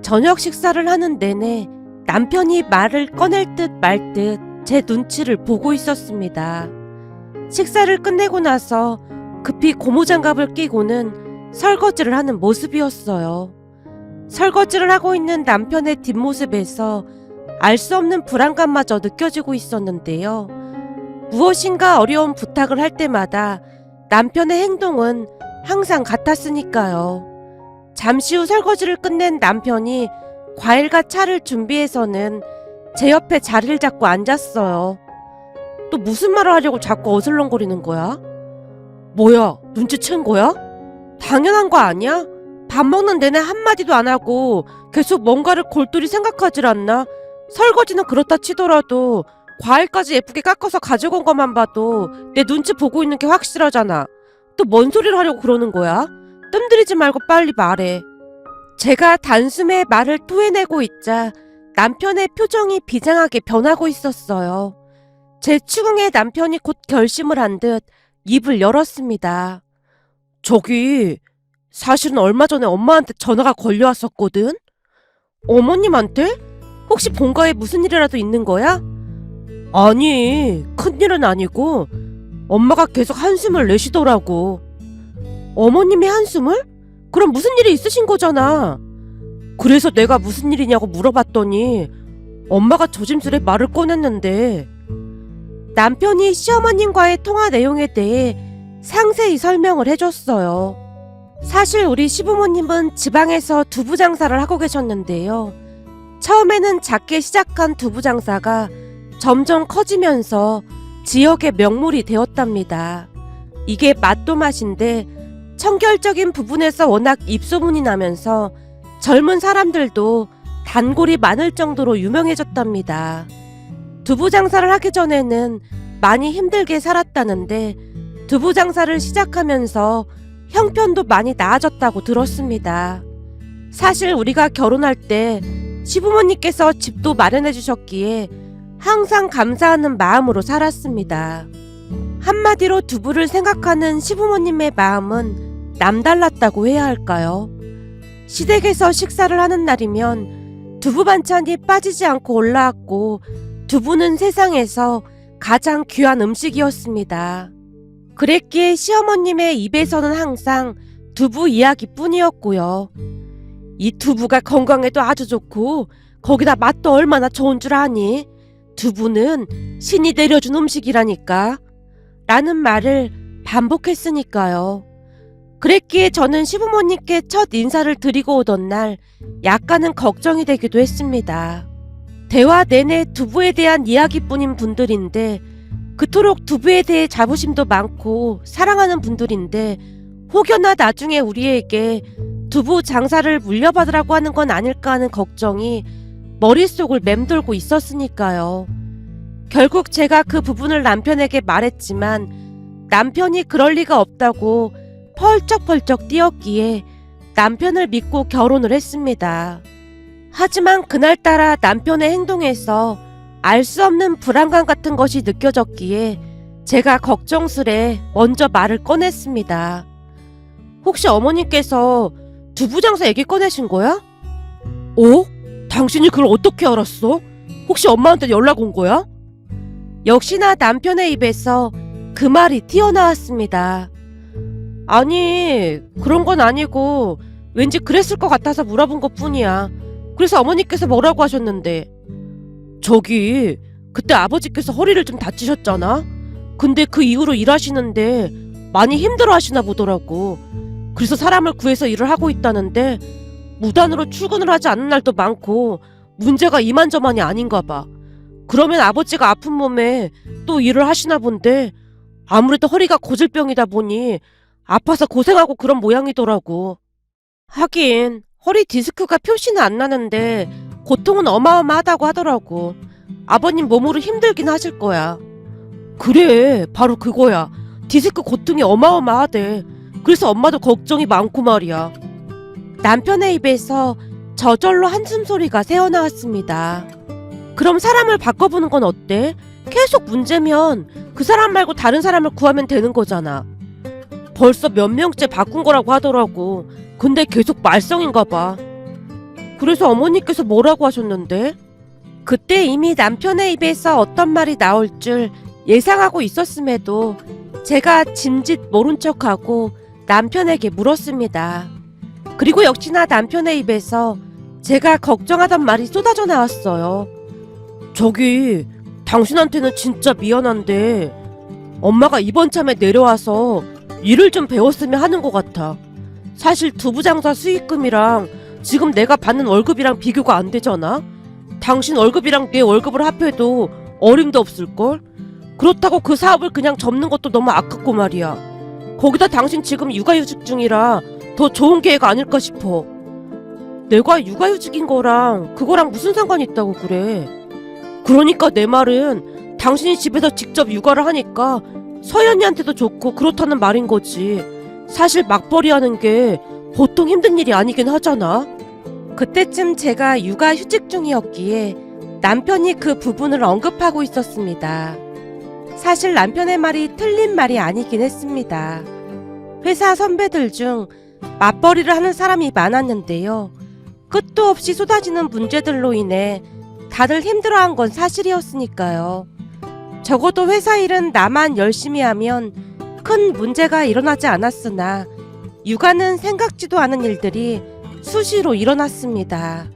저녁 식사를 하는 내내 남편이 말을 꺼낼 듯 말 듯 제 눈치를 보고 있었습니다. 식사를 끝내고 나서 급히 고무장갑을 끼고는 설거지를 하는 모습이었어요. 설거지를 하고 있는 남편의 뒷모습에서 알 수 없는 불안감마저 느껴지고 있었는데요. 무엇인가 어려운 부탁을 할 때마다 남편의 행동은 항상 같았으니까요. 잠시 후 설거지를 끝낸 남편이 과일과 차를 준비해서는 제 옆에 자리를 잡고 앉았어요. 또 무슨 말을 하려고 자꾸 어슬렁거리는 거야? 뭐야, 눈치챈 거야? 당연한 거 아니야? 밥 먹는 내내 한마디도 안 하고 계속 뭔가를 골똘히 생각하질 않나? 설거지는 그렇다 치더라도 과일까지 예쁘게 깎아서 가지고 온 것만 봐도 내 눈치 보고 있는 게 확실하잖아. 또 뭔 소리를 하려고 그러는 거야? 뜸들이지 말고 빨리 말해. 제가 단숨에 말을 토해내고 있자 남편의 표정이 비장하게 변하고 있었어요. 제 추궁에 남편이 곧 결심을 한 듯 입을 열었습니다. 저기, 사실은 얼마 전에 엄마한테 전화가 걸려왔었거든? 어머님한테? 혹시 본가에 무슨 일이라도 있는 거야? 아니, 큰일은 아니고 엄마가 계속 한숨을 내쉬더라고. 어머님이 한숨을? 그럼 무슨 일이 있으신 거잖아. 그래서 내가 무슨 일이냐고 물어봤더니 엄마가 조심스레 말을 꺼냈는데 남편이 시어머님과의 통화 내용에 대해 상세히 설명을 해줬어요. 사실 우리 시부모님은 지방에서 두부 장사를 하고 계셨는데요. 처음에는 작게 시작한 두부 장사가 점점 커지면서 지역의 명물이 되었답니다. 이게 맛도 맛인데 청결적인 부분에서 워낙 입소문이 나면서 젊은 사람들도 단골이 많을 정도로 유명해졌답니다. 두부 장사를 하기 전에는 많이 힘들게 살았다는데 두부 장사를 시작하면서 형편도 많이 나아졌다고 들었습니다. 사실 우리가 결혼할 때 시부모님께서 집도 마련해 주셨기에 항상 감사하는 마음으로 살았습니다. 한마디로 두부를 생각하는 시부모님의 마음은 남달랐다고 해야 할까요? 시댁에서 식사를 하는 날이면 두부 반찬이 빠지지 않고 올라왔고 두부는 세상에서 가장 귀한 음식이었습니다. 그랬기에 시어머님의 입에서는 항상 두부 이야기뿐이었고요. 이 두부가 건강에도 아주 좋고 거기다 맛도 얼마나 좋은 줄 아니? 두부는 신이 내려준 음식이라니까 라는 말을 반복했으니까요. 그랬기에 저는 시부모님께 첫 인사를 드리고 오던 날 약간은 걱정이 되기도 했습니다. 대화 내내 두부에 대한 이야기뿐인 분들인데 그토록 두부에 대해 자부심도 많고 사랑하는 분들인데 혹여나 나중에 우리에게 두부 장사를 물려받으라고 하는 건 아닐까 하는 걱정이 머릿속을 맴돌고 있었으니까요. 결국 제가 그 부분을 남편에게 말했지만 남편이 그럴 리가 없다고 펄쩍펄쩍 뛰었기에 남편을 믿고 결혼을 했습니다. 하지만 그날따라 남편의 행동에서 알 수 없는 불안감 같은 것이 느껴졌기에 제가 걱정스레 먼저 말을 꺼냈습니다. 혹시 어머님께서 두부 장사 얘기 꺼내신 거야? 어? 당신이 그걸 어떻게 알았어? 혹시 엄마한테 연락 온 거야? 역시나 남편의 입에서 그 말이 튀어나왔습니다. 아니, 그런 건 아니고 왠지 그랬을 것 같아서 물어본 것 뿐이야. 그래서 어머니께서 뭐라고 하셨는데? 저기, 그때 아버지께서 허리를 좀 다치셨잖아? 근데 그 이후로 일하시는데 많이 힘들어 하시나 보더라고. 그래서 사람을 구해서 일을 하고 있다는데 무단으로 출근을 하지 않는 날도 많고 문제가 이만저만이 아닌가 봐. 그러면 아버지가 아픈 몸에 또 일을 하시나 본데 아무래도 허리가 고질병이다 보니 아파서 고생하고 그런 모양이더라고. 하긴 허리 디스크가 표시는 안 나는데 고통은 어마어마하다고 하더라고. 아버님 몸으로 힘들긴 하실 거야. 그래, 바로 그거야. 디스크 고통이 어마어마하대. 그래서 엄마도 걱정이 많고 말이야. 남편의 입에서 저절로 한숨 소리가 새어나왔습니다. 그럼 사람을 바꿔보는 건 어때? 계속 문제면 그 사람 말고 다른 사람을 구하면 되는 거잖아. 벌써 몇 명째 바꾼 거라고 하더라고. 근데 계속 말썽인가 봐. 그래서 어머니께서 뭐라고 하셨는데? 그때 이미 남편의 입에서 어떤 말이 나올 줄 예상하고 있었음에도 제가 짐짓 모른 척하고 남편에게 물었습니다. 그리고 역시나 남편의 입에서 제가 걱정하던 말이 쏟아져 나왔어요. 저기, 당신한테는 진짜 미안한데 엄마가 이번 참에 내려와서 일을 좀 배웠으면 하는 것 같아. 사실 두부장사 수익금이랑 지금 내가 받는 월급이랑 비교가 안 되잖아? 당신 월급이랑 내 월급을 합해도 어림도 없을걸? 그렇다고 그 사업을 그냥 접는 것도 너무 아깝고 말이야. 거기다 당신 지금 육아휴직 중이라 더 좋은 계획 아닐까 싶어. 내가 육아휴직인 거랑 그거랑 무슨 상관이 있다고 그래. 그러니까 내 말은 당신이 집에서 직접 육아를 하니까 서연이한테도 좋고 그렇다는 말인 거지. 사실 맞벌이 하는 게 보통 힘든 일이 아니긴 하잖아. 그때쯤 제가 육아휴직 중이었기에 남편이 그 부분을 언급하고 있었습니다. 사실 남편의 말이 틀린 말이 아니긴 했습니다. 회사 선배들 중 맞벌이를 하는 사람이 많았는데요. 끝도 없이 쏟아지는 문제들로 인해 다들 힘들어한 건 사실이었으니까요. 적어도 회사 일은 나만 열심히 하면 큰 문제가 일어나지 않았으나 육아는 생각지도 않은 일들이 수시로 일어났습니다.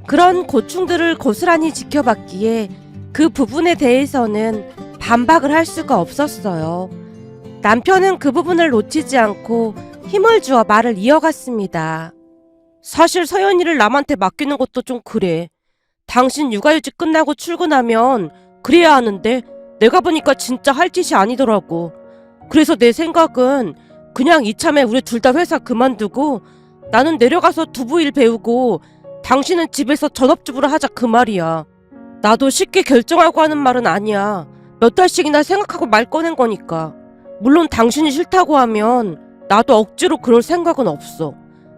그런 고충들을 고스란히 지켜봤기에 그 부분에 대해서는 반박을 할 수가 없었어요. 남편은 그 부분을 놓치지 않고 힘을 주어 말을 이어갔습니다. 사실 서연이를 남한테 맡기는 것도 좀 그래. 당신 육아휴직 끝나고 출근하면 그래야 하는데 내가 보니까 진짜 할 짓이 아니더라고. 그래서 내 생각은 그냥 이참에 우리 둘 다 회사 그만두고 나는 내려가서 두부일 배우고 당신은 집에서 전업주부를 하자 그 말이야. 나도 쉽게 결정하고 하는 말은 아니야. 몇 달씩이나 생각하고 말 꺼낸 거니까. 물론 당신이 싫다고 하면 나도 억지로 그럴 생각은 없어.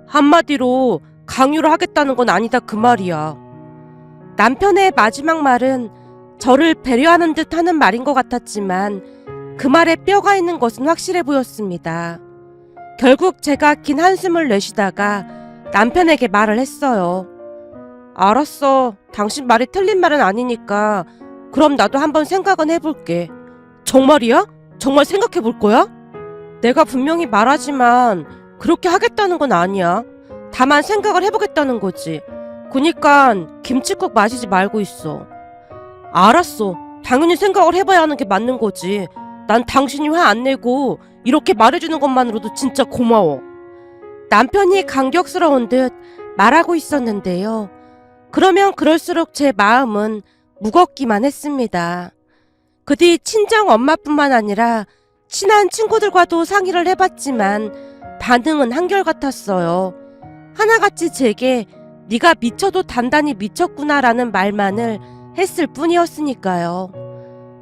한마디로 강요를 하겠다는 건 아니다 그 말이야. 남편의 마지막 말은 저를 배려하는 듯 하는 말인 것 같았지만 그 말에 뼈가 있는 것은 확실해 보였습니다. 결국 제가 긴 한숨을 내쉬다가 남편에게 말을 했어요. 알았어. 당신 말이 틀린 말은 아니니까 그럼 나도 한번 생각은 해볼게. 정말이야? 정말 생각해볼 거야? 내가 분명히 말하지만 그렇게 하겠다는 건 아니야. 다만 생각을 해보겠다는 거지. 그니까 김치국 마시지 말고 있어. 알았어. 당연히 생각을 해봐야 하는 게 맞는 거지. 난 당신이 화 안 내고 이렇게 말해주는 것만으로도 진짜 고마워. 남편이 감격스러운 듯 말하고 있었는데요. 그러면 그럴수록 제 마음은 무겁기만 했습니다. 그 뒤 친정 엄마뿐만 아니라 친한 친구들과도 상의를 해봤지만 반응은 한결같았어요. 하나같이 제게 네가 미쳐도 단단히 미쳤구나라는 말만을 했을 뿐이었으니까요.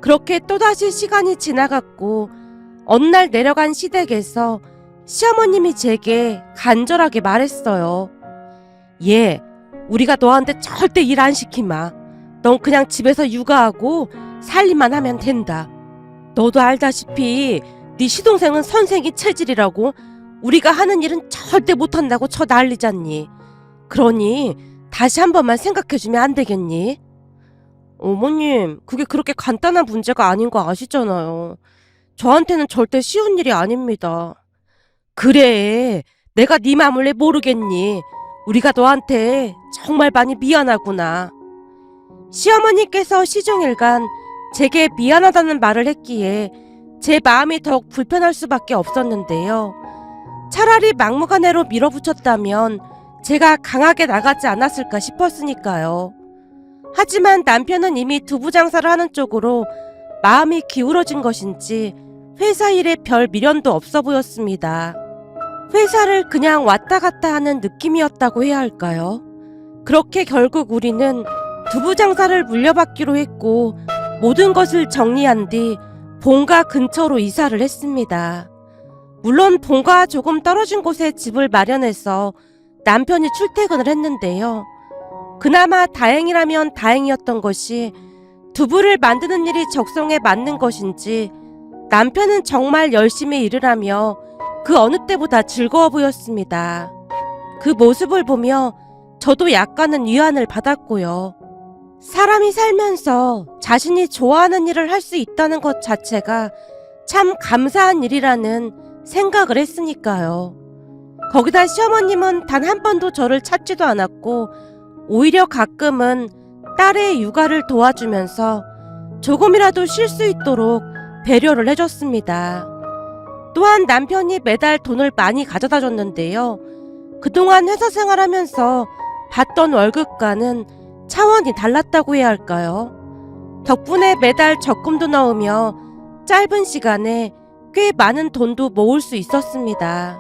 그렇게 또다시 시간이 지나갔고 어느 날 내려간 시댁에서 시어머님이 제게 간절하게 말했어요. 얘, 우리가 너한테 절대 일 안 시키마. 넌 그냥 집에서 육아하고 살림만 하면 된다. 너도 알다시피 네 시동생은 선생이 체질이라고 우리가 하는 일은 절대 못한다고 쳐 난리잖니. 그러니 다시 한 번만 생각해주면 안 되겠니? 어머님, 그게 그렇게 간단한 문제가 아닌 거 아시잖아요. 저한테는 절대 쉬운 일이 아닙니다. 그래, 내가 네 마음을 왜 모르겠니? 우리가 너한테 정말 많이 미안하구나. 시어머니께서 시종일관 제게 미안하다는 말을 했기에 제 마음이 더욱 불편할 수밖에 없었는데요. 차라리 막무가내로 밀어붙였다면 제가 강하게 나가지 않았을까 싶었으니까요. 하지만 남편은 이미 두부 장사를 하는 쪽으로 마음이 기울어진 것인지 회사 일에 별 미련도 없어 보였습니다. 회사를 그냥 왔다 갔다 하는 느낌이었다고 해야 할까요? 그렇게 결국 우리는 두부 장사를 물려받기로 했고 모든 것을 정리한 뒤 본가 근처로 이사를 했습니다. 물론 본가와 조금 떨어진 곳에 집을 마련해서 남편이 출퇴근을 했는데요. 그나마 다행이라면 다행이었던 것이 두부를 만드는 일이 적성에 맞는 것인지 남편은 정말 열심히 일을 하며 그 어느 때보다 즐거워 보였습니다. 그 모습을 보며 저도 약간은 위안을 받았고요. 사람이 살면서 자신이 좋아하는 일을 할 수 있다는 것 자체가 참 감사한 일이라는 생각을 했으니까요. 거기다 시어머님은 단 한 번도 저를 찾지도 않았고 오히려 가끔은 딸의 육아를 도와주면서 조금이라도 쉴 수 있도록 배려를 해줬습니다. 또한 남편이 매달 돈을 많이 가져다 줬는데요. 그동안 회사 생활하면서 받던 월급과는 차원이 달랐다고 해야 할까요? 덕분에 매달 적금도 넣으며 짧은 시간에 꽤 많은 돈도 모을 수 있었습니다.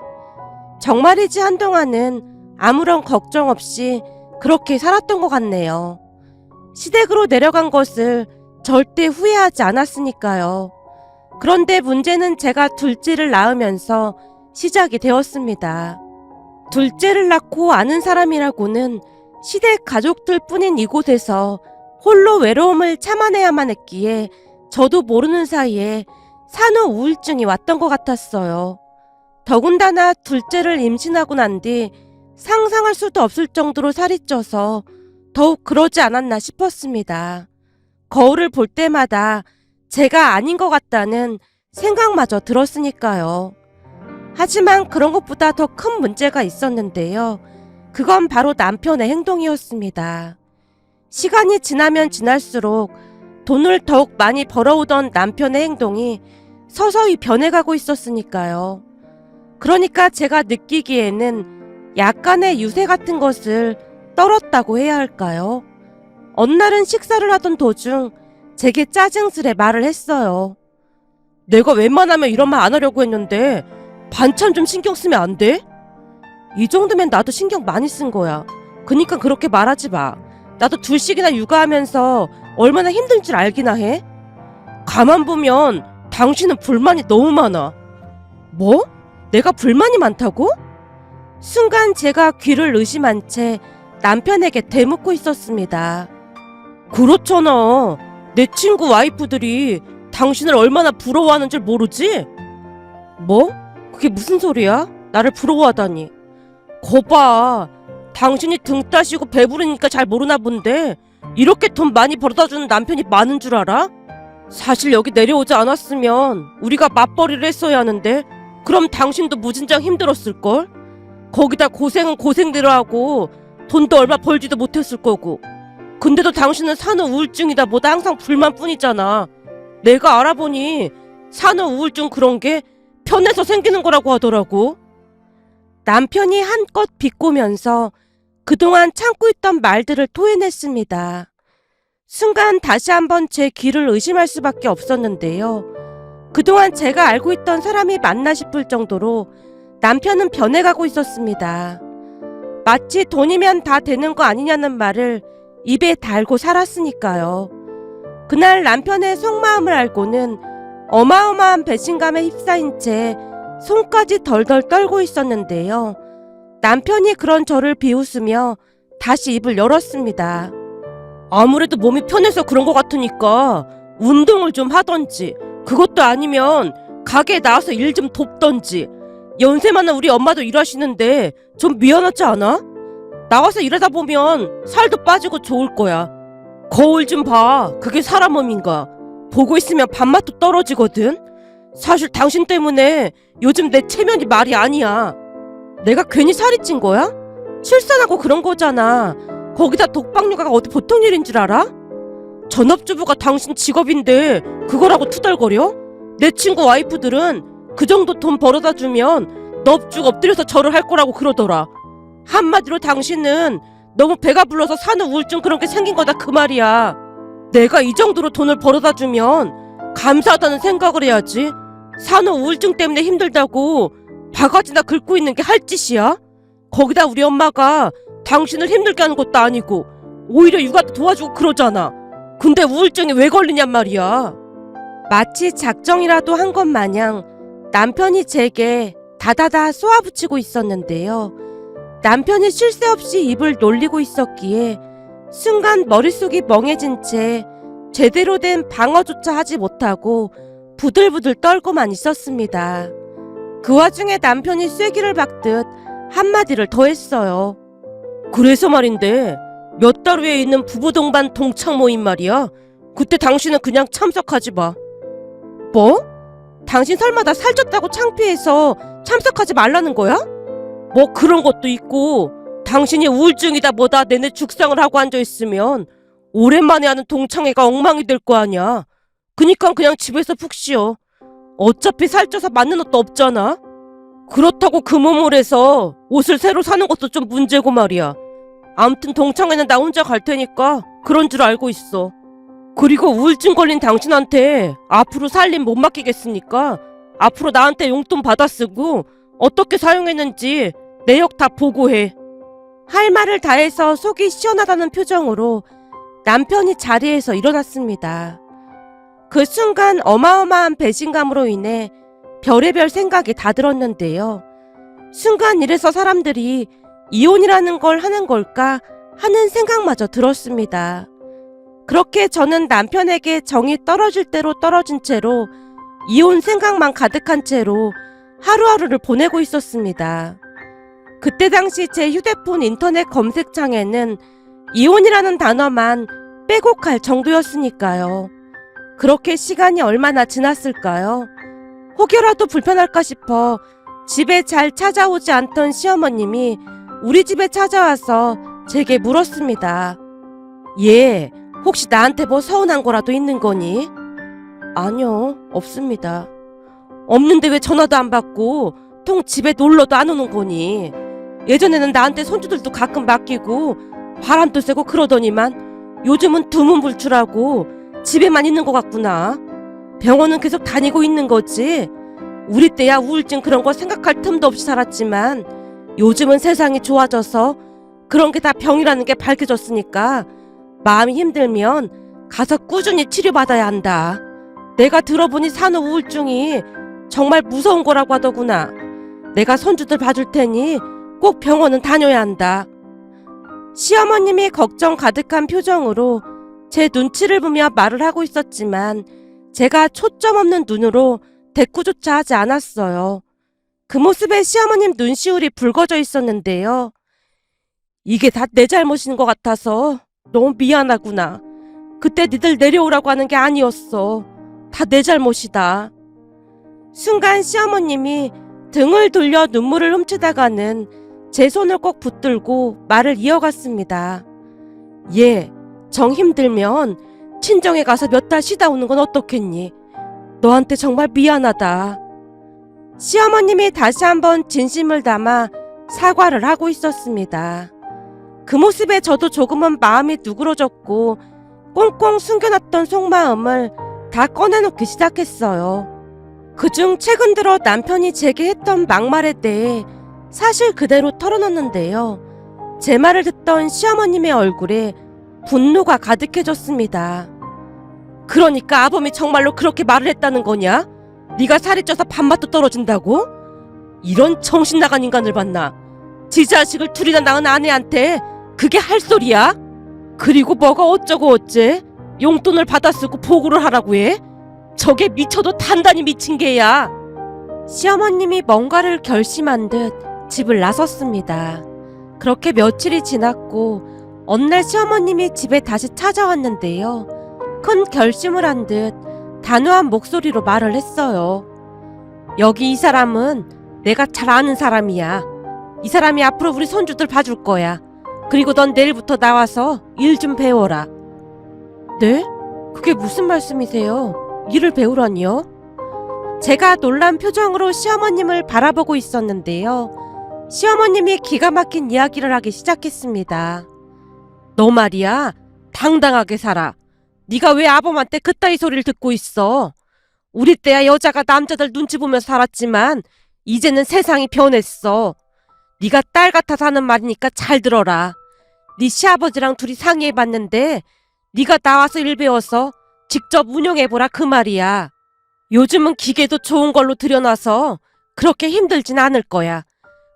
정말이지 한동안은 아무런 걱정 없이 그렇게 살았던 것 같네요. 시댁으로 내려간 것을 절대 후회하지 않았으니까요. 그런데 문제는 제가 둘째를 낳으면서 시작이 되었습니다. 둘째를 낳고 아는 사람이라고는 시댁 가족들 뿐인 이곳에서 홀로 외로움을 참아내야만 했기에 저도 모르는 사이에 산후 우울증이 왔던 것 같았어요. 더군다나 둘째를 임신하고 난 뒤 상상할 수도 없을 정도로 살이 쪄서 더욱 그러지 않았나 싶었습니다. 거울을 볼 때마다 제가 아닌 것 같다는 생각마저 들었으니까요. 하지만 그런 것보다 더 큰 문제가 있었는데요. 그건 바로 남편의 행동이었습니다. 시간이 지나면 지날수록 돈을 더욱 많이 벌어오던 남편의 행동이 서서히 변해가고 있었으니까요. 그러니까 제가 느끼기에는 약간의 유세 같은 것을 떨었다고 해야 할까요? 어느 날은 식사를 하던 도중 제게 짜증스레 말을 했어요. 내가 웬만하면 이런 말 안 하려고 했는데 반찬 좀 신경 쓰면 안 돼? 이 정도면 나도 신경 많이 쓴 거야. 그니까 그렇게 말하지 마. 나도 둘씩이나 육아하면서 얼마나 힘든 줄 알기나 해? 가만 보면 당신은 불만이 너무 많아. 뭐? 내가 불만이 많다고? 순간 제가 귀를 의심한 채 남편에게 대묻고 있었습니다. 그렇잖아. 내 친구 와이프들이 당신을 얼마나 부러워하는 줄 모르지? 뭐? 그게 무슨 소리야? 나를 부러워하다니. 거봐. 당신이 등 따시고 배부르니까 잘 모르나 본데 이렇게 돈 많이 벌어다주는 남편이 많은 줄 알아? 사실 여기 내려오지 않았으면 우리가 맞벌이를 했어야 하는데 그럼 당신도 무진장 힘들었을걸? 거기다 고생은 고생대로 하고 돈도 얼마 벌지도 못했을 거고. 근데도 당신은 산후 우울증이다 뭐다 항상 불만뿐이잖아. 내가 알아보니 산후 우울증 그런 게 편해서 생기는 거라고 하더라고. 남편이 한껏 비꼬면서 그동안 참고 있던 말들을 토해냈습니다. 순간 다시 한번 제 귀를 의심할 수밖에 없었는데요. 그동안 제가 알고 있던 사람이 맞나 싶을 정도로 남편은 변해가고 있었습니다. 마치 돈이면 다 되는 거 아니냐는 말을 입에 달고 살았으니까요. 그날 남편의 속마음을 알고는 어마어마한 배신감에 휩싸인 채 손까지 덜덜 떨고 있었는데요. 남편이 그런 저를 비웃으며 다시 입을 열었습니다. 아무래도 몸이 편해서 그런 것 같으니까 운동을 좀 하던지, 그것도 아니면 가게에 나와서 일 좀 돕던지. 연세 많은 우리 엄마도 일하시는데 좀 미안하지 않아? 나와서 일하다 보면 살도 빠지고 좋을 거야. 거울 좀 봐. 그게 사람 몸인가. 보고 있으면 밥맛도 떨어지거든. 사실 당신 때문에 요즘 내 체면이 말이 아니야. 내가 괜히 살이 찐 거야? 출산하고 그런 거잖아. 거기다 독박육아가 어디 보통 일인 줄 알아? 전업주부가 당신 직업인데 그거라고 투덜거려? 내 친구 와이프들은 그 정도 돈 벌어다 주면 넙죽 엎드려서 절을 할 거라고 그러더라. 한마디로 당신은 너무 배가 불러서 산후 우울증 그런 게 생긴 거다 그 말이야. 내가 이 정도로 돈을 벌어다 주면 감사하다는 생각을 해야지. 산후 우울증 때문에 힘들다고 바가지나 긁고 있는 게 할 짓이야? 거기다 우리 엄마가 당신을 힘들게 하는 것도 아니고 오히려 육아도 도와주고 그러잖아. 근데 우울증이 왜 걸리냔 말이야. 마치 작정이라도 한 것 마냥 남편이 제게 다다다 쏘아붙이고 있었는데요. 남편이 쉴 새 없이 입을 놀리고 있었기에 순간 머릿속이 멍해진 채 제대로 된 방어조차 하지 못하고 부들부들 떨고만 있었습니다. 그 와중에 남편이 쐐기를 박듯 한마디를 더 했어요. 그래서 말인데 몇 달 후에 있는 부부 동반 동창 모임 말이야. 그때 당신은 그냥 참석하지 마. 뭐? 당신 설마 나 살쪘다고 창피해서 참석하지 말라는 거야? 뭐 그런 것도 있고 당신이 우울증이다 뭐다 내내 죽상을 하고 앉아있으면 오랜만에 하는 동창회가 엉망이 될 거 아니야. 그니까 그냥 집에서 푹 쉬어. 어차피 살쪄서 맞는 옷도 없잖아. 그렇다고 그 몸을 해서 옷을 새로 사는 것도 좀 문제고 말이야. 암튼 동창회는 나 혼자 갈 테니까 그런 줄 알고 있어. 그리고 우울증 걸린 당신한테 앞으로 살림 못 맡기겠으니까 앞으로 나한테 용돈 받아 쓰고 어떻게 사용했는지 내역 다 보고해. 할 말을 다해서 속이 시원하다는 표정으로 남편이 자리에서 일어났습니다. 그 순간 어마어마한 배신감으로 인해 별의별 생각이 다 들었는데요. 순간 이래서 사람들이 이혼이라는 걸 하는 걸까 하는 생각마저 들었습니다. 그렇게 저는 남편에게 정이 떨어질 대로 떨어진 채로 이혼 생각만 가득한 채로 하루하루를 보내고 있었습니다. 그때 당시 제 휴대폰 인터넷 검색창에는 이혼이라는 단어만 빼곡할 정도였으니까요. 그렇게 시간이 얼마나 지났을까요? 혹여라도 불편할까 싶어 집에 잘 찾아오지 않던 시어머님이 우리 집에 찾아와서 제게 물었습니다. 얘 혹시 나한테 뭐 서운한 거라도 있는 거니? 아니요, 없습니다. 없는데 왜 전화도 안 받고 통 집에 놀러도 안 오는 거니? 예전에는 나한테 손주들도 가끔 맡기고 바람도 쐬고 그러더니만 요즘은 두문불출하고 집에만 있는 것 같구나. 병원은 계속 다니고 있는 거지. 우리 때야 우울증 그런 거 생각할 틈도 없이 살았지만 요즘은 세상이 좋아져서 그런 게 다 병이라는 게 밝혀졌으니까 마음이 힘들면 가서 꾸준히 치료받아야 한다. 내가 들어보니 산후 우울증이 정말 무서운 거라고 하더구나. 내가 손주들 봐줄 테니 꼭 병원은 다녀야 한다. 시어머님이 걱정 가득한 표정으로 제 눈치를 보며 말을 하고 있었지만 제가 초점 없는 눈으로 대꾸조차 하지 않았어요. 그 모습에 시어머님 눈시울이 붉어져 있었는데요. 이게 다 내 잘못인 것 같아서 너무 미안하구나. 그때 니들 내려오라고 하는 게 아니었어. 다 내 잘못이다. 순간 시어머님이 등을 돌려 눈물을 훔치다가는 제 손을 꼭 붙들고 말을 이어갔습니다. 얘, 정 힘들면 친정에 가서 몇 달 쉬다 오는 건 어떻겠니? 너한테 정말 미안하다. 시어머님이 다시 한번 진심을 담아 사과를 하고 있었습니다. 그 모습에 저도 조금은 마음이 누그러졌고 꽁꽁 숨겨놨던 속마음을 다 꺼내놓기 시작했어요. 그중 최근 들어 남편이 제게 했던 막말에 대해 사실 그대로 털어놨는데요. 제 말을 듣던 시어머님의 얼굴에 분노가 가득해졌습니다. 그러니까 아범이 정말로 그렇게 말을 했다는 거냐? 네가 살이 쪄서 밥맛도 떨어진다고? 이런 정신 나간 인간을 봤나? 지 자식을 둘이나 낳은 아내한테 그게 할 소리야? 그리고 뭐가 어쩌고 어째? 용돈을 받아 쓰고 보고를 하라고 해? 저게 미쳐도 단단히 미친 개야. 시어머님이 뭔가를 결심한 듯 집을 나섰습니다. 그렇게 며칠이 지났고 어느 날 시어머님이 집에 다시 찾아왔는데요. 큰 결심을 한 듯 단호한 목소리로 말을 했어요. 여기 이 사람은 내가 잘 아는 사람이야. 이 사람이 앞으로 우리 손주들 봐줄 거야. 그리고 넌 내일부터 나와서 일 좀 배워라. 네? 그게 무슨 말씀이세요? 일을 배우라니요? 제가 놀란 표정으로 시어머님을 바라보고 있었는데요. 시어머님이 기가 막힌 이야기를 하기 시작했습니다. 너 말이야, 당당하게 살아. 네가 왜 아범한테 그따위 소리를 듣고 있어? 우리 때야 여자가 남자들 눈치 보면서 살았지만 이제는 세상이 변했어. 네가 딸 같아서 하는 말이니까 잘 들어라. 네 시아버지랑 둘이 상의해봤는데 네가 나와서 일 배워서 직접 운영해보라 그 말이야. 요즘은 기계도 좋은 걸로 들여놔서 그렇게 힘들진 않을 거야.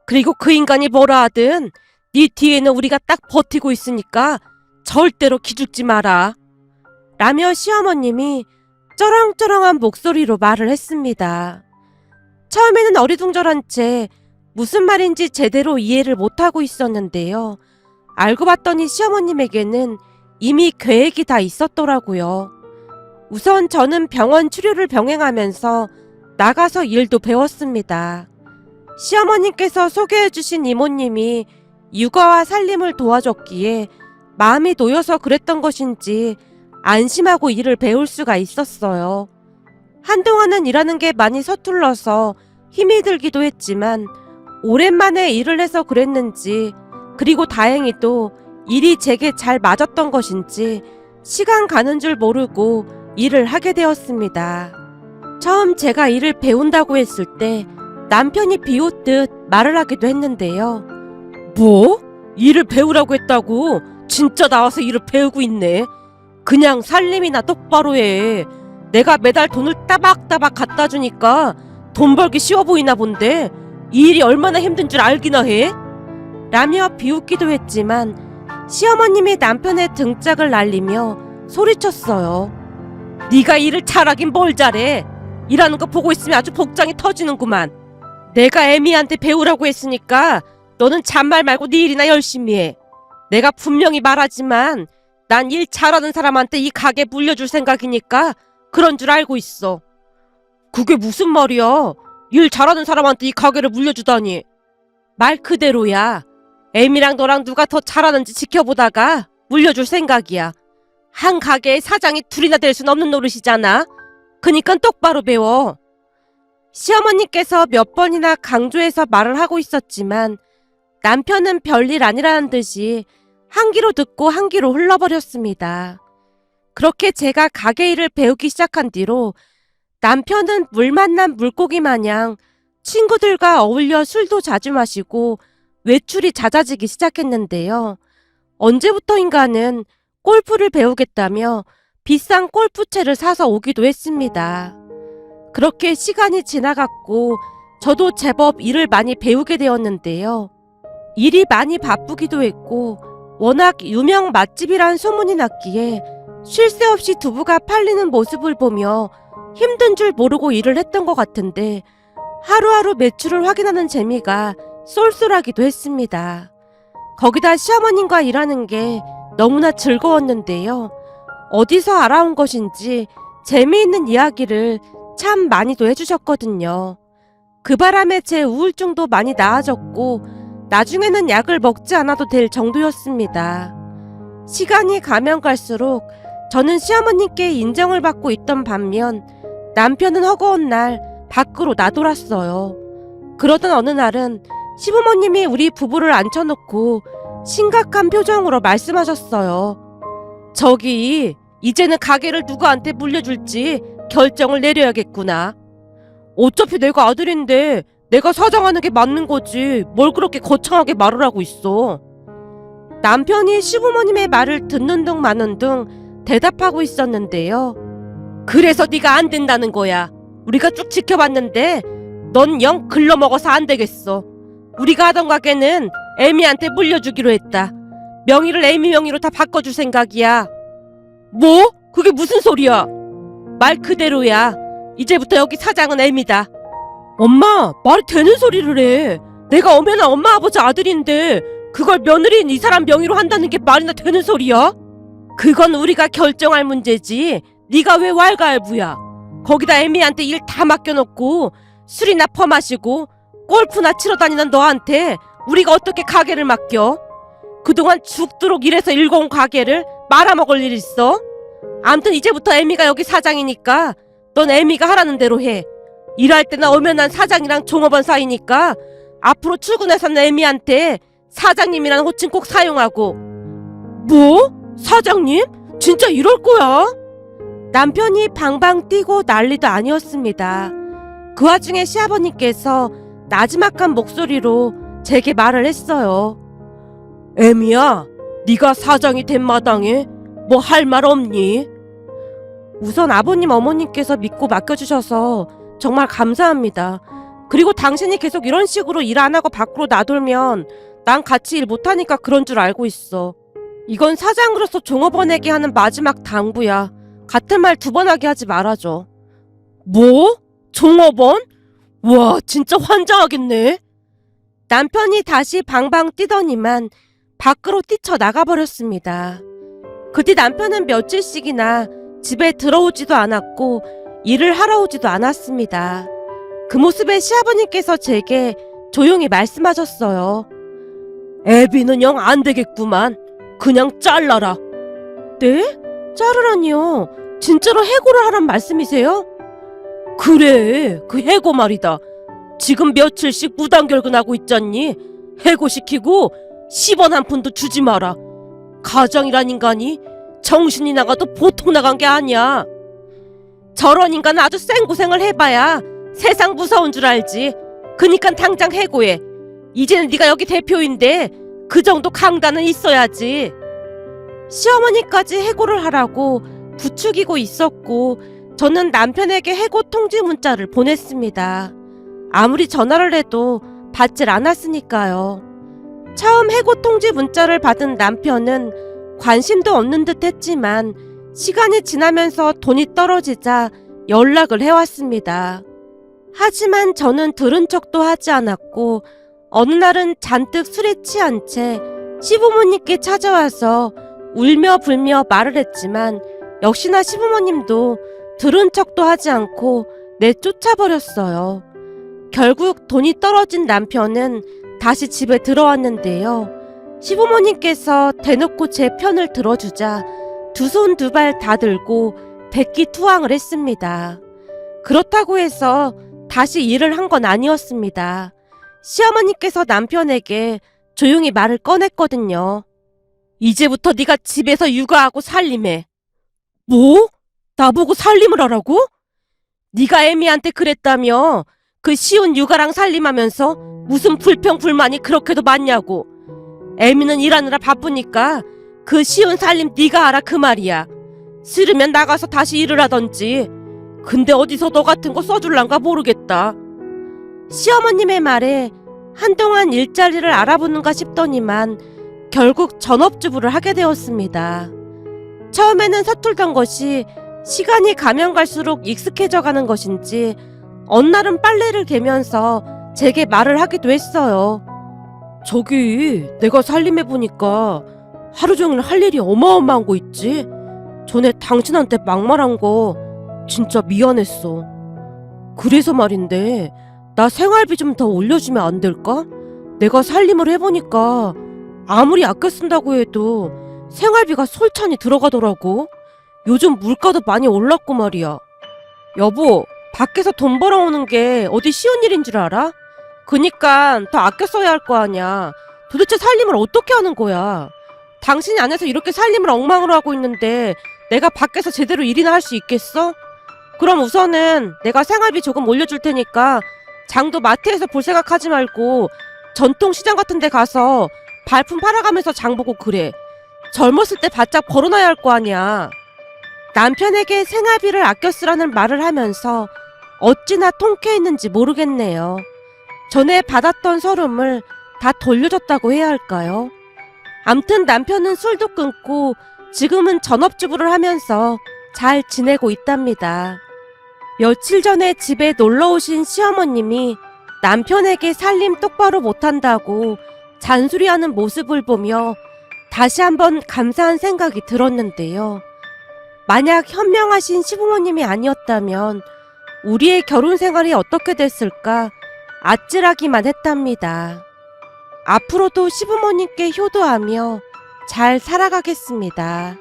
그리고 그 인간이 뭐라 하든 네 뒤에는 우리가 딱 버티고 있으니까 절대로 기죽지 마라. 라며 시어머님이 쩌렁쩌렁한 목소리로 말을 했습니다. 처음에는 어리둥절한 채 무슨 말인지 제대로 이해를 못하고 있었는데요. 알고 봤더니 시어머님에게는 이미 계획이 다 있었더라고요. 우선 저는 병원 치료를 병행하면서 나가서 일도 배웠습니다. 시어머님께서 소개해주신 이모님이 육아와 살림을 도와줬기에 마음이 놓여서 그랬던 것인지 안심하고 일을 배울 수가 있었어요. 한동안은 일하는 게 많이 서툴러서 힘이 들기도 했지만 오랜만에 일을 해서 그랬는지, 그리고 다행히도 일이 제게 잘 맞았던 것인지 시간 가는 줄 모르고 일을 하게 되었습니다. 처음 제가 일을 배운다고 했을 때 남편이 비웃듯 말을 하기도 했는데요. 뭐? 일을 배우라고 했다고? 진짜 나와서 일을 배우고 있네. 그냥 살림이나 똑바로 해. 내가 매달 돈을 따박따박 갖다 주니까 돈 벌기 쉬워 보이나 본데 이 일이 얼마나 힘든 줄 알기나 해? 라며 비웃기도 했지만 시어머님이 남편의 등짝을 날리며 소리쳤어요. 네가 일을 잘하긴 뭘 잘해. 일하는 거 보고 있으면 아주 복장이 터지는구만. 내가 애미한테 배우라고 했으니까 너는 잔말 말고 네 일이나 열심히 해. 내가 분명히 말하지만 난 일 잘하는 사람한테 이 가게 물려줄 생각이니까 그런 줄 알고 있어. 그게 무슨 말이야? 일 잘하는 사람한테 이 가게를 물려주다니. 말 그대로야. 애미랑 너랑 누가 더 잘하는지 지켜보다가 물려줄 생각이야. 한 가게에 사장이 둘이나 될 순 없는 노릇이잖아. 그니까 똑바로 배워. 시어머니께서 몇 번이나 강조해서 말을 하고 있었지만 남편은 별일 아니라는 듯이 한 귀로 듣고 한 귀로 흘러버렸습니다. 그렇게 제가 가게 일을 배우기 시작한 뒤로 남편은 물 만난 물고기 마냥 친구들과 어울려 술도 자주 마시고 외출이 잦아지기 시작했는데요. 언제부터인가는 골프를 배우겠다며 비싼 골프채를 사서 오기도 했습니다. 그렇게 시간이 지나갔고 저도 제법 일을 많이 배우게 되었는데요. 일이 많이 바쁘기도 했고 워낙 유명 맛집이란 소문이 났기에 쉴 새 없이 두부가 팔리는 모습을 보며 힘든 줄 모르고 일을 했던 것 같은데 하루하루 매출을 확인하는 재미가 쏠쏠하기도 했습니다. 거기다 시어머님과 일하는 게 너무나 즐거웠는데요. 어디서 알아온 것인지 재미있는 이야기를 참 많이도 해주셨거든요. 그 바람에 제 우울증도 많이 나아졌고 나중에는 약을 먹지 않아도 될 정도였습니다. 시간이 가면 갈수록 저는 시어머님께 인정을 받고 있던 반면 남편은 허구한 날 밖으로 나돌았어요. 그러던 어느 날은 시부모님이 우리 부부를 앉혀놓고 심각한 표정으로 말씀하셨어요. 저기 이제는 가게를 누구한테 물려줄지 결정을 내려야겠구나. 어차피 내가 아들인데 내가 사장하는 게 맞는 거지 뭘 그렇게 거창하게 말을 하고 있어. 남편이 시부모님의 말을 듣는 둥 마는 둥 대답하고 있었는데요. 그래서 네가 안 된다는 거야. 우리가 쭉 지켜봤는데 넌 영 글러먹어서 안 되겠어. 우리가 하던 가게는 애미한테 물려주기로 했다. 명의를 애미 명의로 다 바꿔줄 생각이야. 뭐? 그게 무슨 소리야? 말 그대로야. 이제부터 여기 사장은 애미다. 엄마, 말이 되는 소리를 해. 내가 엄연한 엄마 아버지 아들인데 그걸 며느리인 이 사람 명의로 한다는 게 말이나 되는 소리야? 그건 우리가 결정할 문제지. 네가 왜 왈가왈부야. 거기다 애미한테 일 다 맡겨놓고 술이나 퍼마시고 골프나 치러 다니는 너한테 우리가 어떻게 가게를 맡겨? 그동안 죽도록 일해서 일궈온 가게를 말아먹을 일 있어? 암튼 이제부터 애미가 여기 사장이니까 넌 애미가 하라는 대로 해. 일할 때는 엄연한 사장이랑 종업원 사이니까 앞으로 출근해서는 애미한테 사장님이라는 호칭 꼭 사용하고. 뭐? 사장님? 진짜 이럴 거야? 남편이 방방 뛰고 난리도 아니었습니다. 그 와중에 시아버님께서 나지막한 목소리로 제게 말을 했어요. 애미야, 네가 사장이 된 마당에 뭐 할 말 없니? 우선 아버님 어머님께서 믿고 맡겨주셔서 정말 감사합니다. 그리고 당신이 계속 이런 식으로 일 안 하고 밖으로 나돌면 난 같이 일 못하니까 그런 줄 알고 있어. 이건 사장으로서 종업원에게 하는 마지막 당부야. 같은 말 두 번 하게 하지 말아줘. 뭐? 종업원? 와, 진짜 환장하겠네. 남편이 다시 방방 뛰더니만 밖으로 뛰쳐나가버렸습니다. 그 뒤 남편은 며칠씩이나 집에 들어오지도 않았고 일을 하러 오지도 않았습니다. 그 모습에 시아버님께서 제게 조용히 말씀하셨어요. 애비는 영 안 되겠구만. 그냥 잘라라. 네? 자르라니요? 진짜로 해고를 하란 말씀이세요? 그래, 그 해고 말이다. 지금 며칠씩 무단결근하고 있잖니. 해고시키고 10원 한 푼도 주지 마라. 가정이란 인간이 정신이 나가도 보통 나간 게 아니야. 저런 인간은 아주 생고생을 해봐야 세상 무서운 줄 알지. 그니까 당장 해고해. 이제는 네가 여기 대표인데 그 정도 강단은 있어야지. 시어머니까지 해고를 하라고 부추기고 있었고 저는 남편에게 해고 통지 문자를 보냈습니다. 아무리 전화를 해도 받질 않았으니까요. 처음 해고 통지 문자를 받은 남편은 관심도 없는 듯 했지만 시간이 지나면서 돈이 떨어지자 연락을 해왔습니다. 하지만 저는 들은 척도 하지 않았고 어느 날은 잔뜩 술에 취한 채 시부모님께 찾아와서 울며 불며 말을 했지만 역시나 시부모님도 들은 척도 하지 않고 내쫓아버렸어요. 결국 돈이 떨어진 남편은 다시 집에 들어왔는데요. 시부모님께서 대놓고 제 편을 들어주자 두 손 두 발 다 들고 백기투항을 했습니다. 그렇다고 해서 다시 일을 한 건 아니었습니다. 시어머니께서 남편에게 조용히 말을 꺼냈거든요. 이제부터 네가 집에서 육아하고 살림해. 뭐? 나보고 살림을 하라고? 네가 애미한테 그랬다며. 그 쉬운 육아랑 살림하면서 무슨 불평불만이 그렇게도 많냐고. 애미는 일하느라 바쁘니까 그 쉬운 살림 네가 알아 그 말이야. 싫으면 나가서 다시 일을 하던지. 근데 어디서 너 같은 거 써줄란가 모르겠다. 시어머님의 말에 한동안 일자리를 알아보는가 싶더니만 결국 전업주부를 하게 되었습니다. 처음에는 서툴던 것이 시간이 가면 갈수록 익숙해져 가는 것인지 어느 날은 빨래를 개면서 제게 말을 하기도 했어요. 저기 내가 살림해보니까 하루 종일 할 일이 어마어마한 거 있지? 전에 당신한테 막말한 거 진짜 미안했어. 그래서 말인데 나 생활비 좀 더 올려주면 안 될까? 내가 살림을 해보니까 아무리 아껴 쓴다고 해도 생활비가 솔찬히 들어가더라고. 요즘 물가도 많이 올랐고 말이야. 여보, 밖에서 돈 벌어오는 게 어디 쉬운 일인 줄 알아? 그니까 더 아껴 써야 할 거 아냐. 도대체 살림을 어떻게 하는 거야? 당신이 안에서 이렇게 살림을 엉망으로 하고 있는데 내가 밖에서 제대로 일이나 할 수 있겠어? 그럼 우선은 내가 생활비 조금 올려줄 테니까 장도 마트에서 볼 생각하지 말고 전통시장 같은 데 가서 발품 팔아가면서 장 보고 그래. 젊었을 때 바짝 벌어놔야 할 거 아니야. 남편에게 생활비를 아껴 쓰라는 말을 하면서 어찌나 통쾌했는지 모르겠네요. 전에 받았던 서름을 다 돌려줬다고 해야 할까요? 암튼 남편은 술도 끊고 지금은 전업주부를 하면서 잘 지내고 있답니다. 며칠 전에 집에 놀러오신 시어머님이 남편에게 살림 똑바로 못한다고 잔소리하는 모습을 보며 다시 한번 감사한 생각이 들었는데요. 만약 현명하신 시부모님이 아니었다면 우리의 결혼 생활이 어떻게 됐을까 아찔하기만 했답니다. 앞으로도 시부모님께 효도하며 잘 살아가겠습니다.